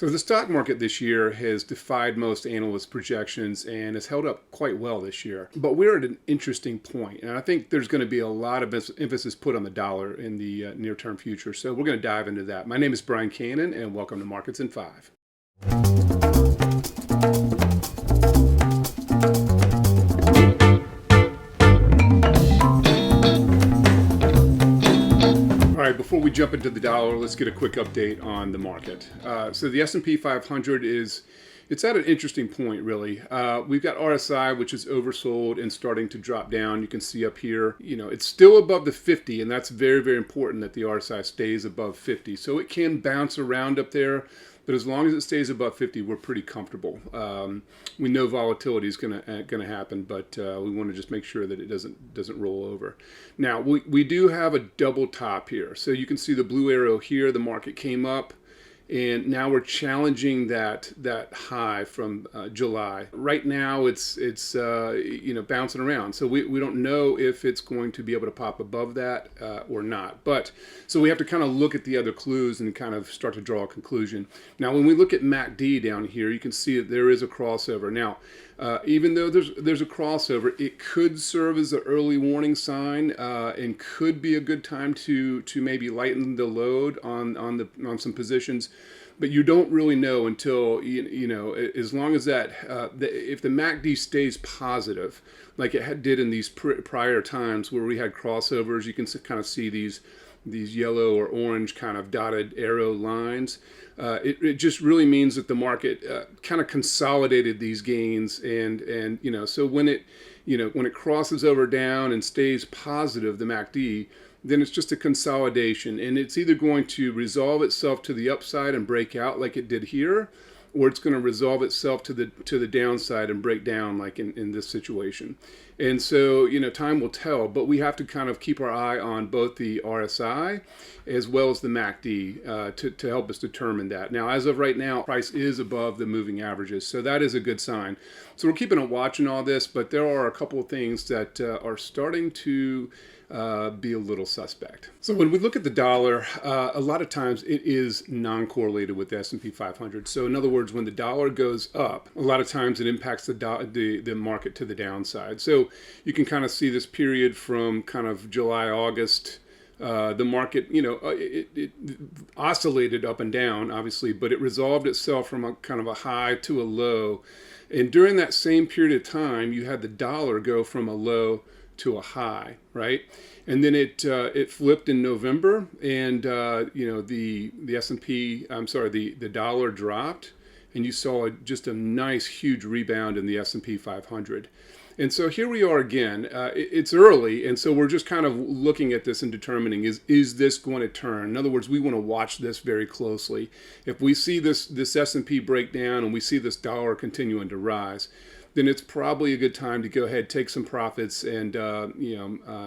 So the stock market this year has defied most analyst projections and has held up quite well this year. But we're at an interesting point, and I think there's going to be a lot of emphasis put on the dollar in the near-term future. So we're going to dive into that. My name is Bryan Cannon, and welcome to Markets in 5. All right, before we jump into the dollar, let's get a quick update on the market. So the S&P 500 it's at an interesting point, really. We've got RSI, which is oversold and starting to drop down. You can see up here, it's still above the 50, and that's very, very important that the RSI stays above 50. So it can bounce around up there, but as long as it stays above 50, we're pretty comfortable. We know volatility is going to happen, but we want to just make sure that it doesn't roll over. Now, we do have a double top here. So you can see the blue arrow here. The market came up, and now we're challenging that high from July. Right now, it's bouncing around. So we don't know if it's going to be able to pop above that or not. But so we have to kind of look at the other clues and kind of start to draw a conclusion. Now, when we look at MACD down here, you can see that there is a crossover. Now, even though there's a crossover, it could serve as an early warning sign and could be a good time to maybe lighten the load on some positions. But you don't really know until, as long as if the MACD stays positive, like it did in these prior times where we had crossovers, you can kind of see these yellow or orange kind of dotted arrow lines. It just really means that the market kind of consolidated these gains, and so when it crosses over down and stays positive, the MACD, then it's just a consolidation, and it's either going to resolve itself to the upside and break out like it did here, or it's going to resolve itself to the downside and break down like in this situation. And so, time will tell, but we have to kind of keep our eye on both the RSI as well as the MACD to help us determine that. Now, as of right now, price is above the moving averages, so that is a good sign. So we're keeping a watch on all this, but there are a couple of things that are starting to be a little suspect. So when we look at the dollar, a lot of times it is non-correlated with the S&P 500. So in other words, when the dollar goes up, a lot of times it impacts the market to the downside. So you can kind of see this period from kind of July, August. The market, it oscillated up and down, obviously, but it resolved itself from a kind of a high to a low. And during that same period of time, you had the dollar go from a low to a high, right? And then it flipped in November, and the S&P, the dollar dropped, and you saw just a nice huge rebound in the S&P 500. And so here we are again. It's early, and so we're just kind of looking at this and determining, is this going to turn? In other words, we want to watch this very closely. If we see this S&P break down and we see this dollar continuing to rise, then it's probably a good time to go ahead, take some profits, and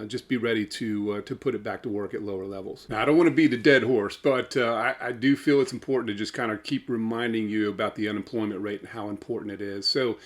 just be ready to put it back to work at lower levels. Now, I don't want to beat a dead horse, but I do feel it's important to just kind of keep reminding you about the unemployment rate and how important it is. So,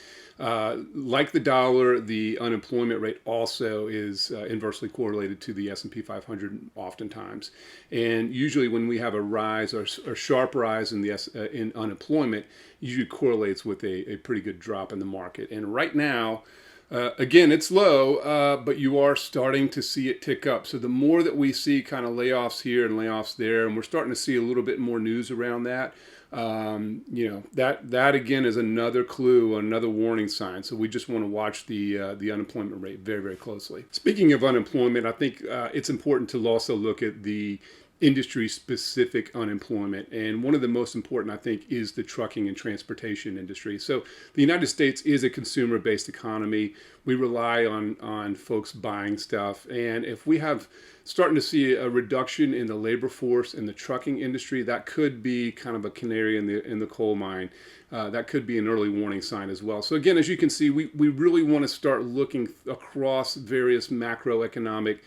like the dollar, the unemployment rate also is inversely correlated to the S&P 500 oftentimes. And usually when we have a rise or sharp rise in unemployment, usually correlates with a pretty good drop in the market. And right now, again, it's low, but you are starting to see it tick up. So the more that we see kind of layoffs here and layoffs there, and we're starting to see a little bit more news around that, that again is another clue, another warning sign. So we just want to watch the unemployment rate very, very closely. Speaking of unemployment, I think it's important to also look at the industry-specific unemployment. And one of the most important, I think, is the trucking and transportation industry. So the United States is a consumer-based economy. We rely on folks buying stuff. And if we have starting to see a reduction in the labor force in the trucking industry, that could be kind of a canary in the coal mine. That could be an early warning sign as well. So again, as you can see, we really want to start looking across various macroeconomic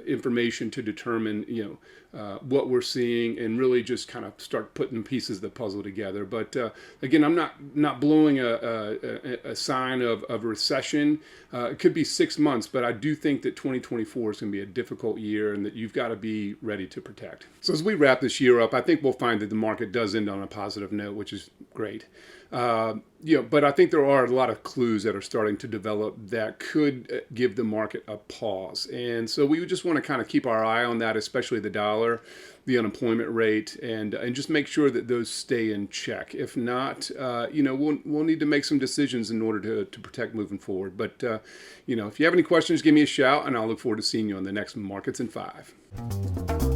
information to determine what we're seeing and really just kind of start putting pieces of the puzzle together. But again, I'm not blowing a sign of a recession. It could be 6 months, but I do think that 2024 is going to be a difficult year and that you've got to be ready to protect. So as we wrap this year up, I think we'll find that the market does end on a positive note, which is great. But I think there are a lot of clues that are starting to develop that could give the market a pause. And so we just want to kind of keep our eye on that, especially the dollar, the unemployment rate, and just make sure that those stay in check. If not, we'll need to make some decisions in order to protect moving forward. But, if you have any questions, give me a shout, and I'll look forward to seeing you on the next Markets in 5.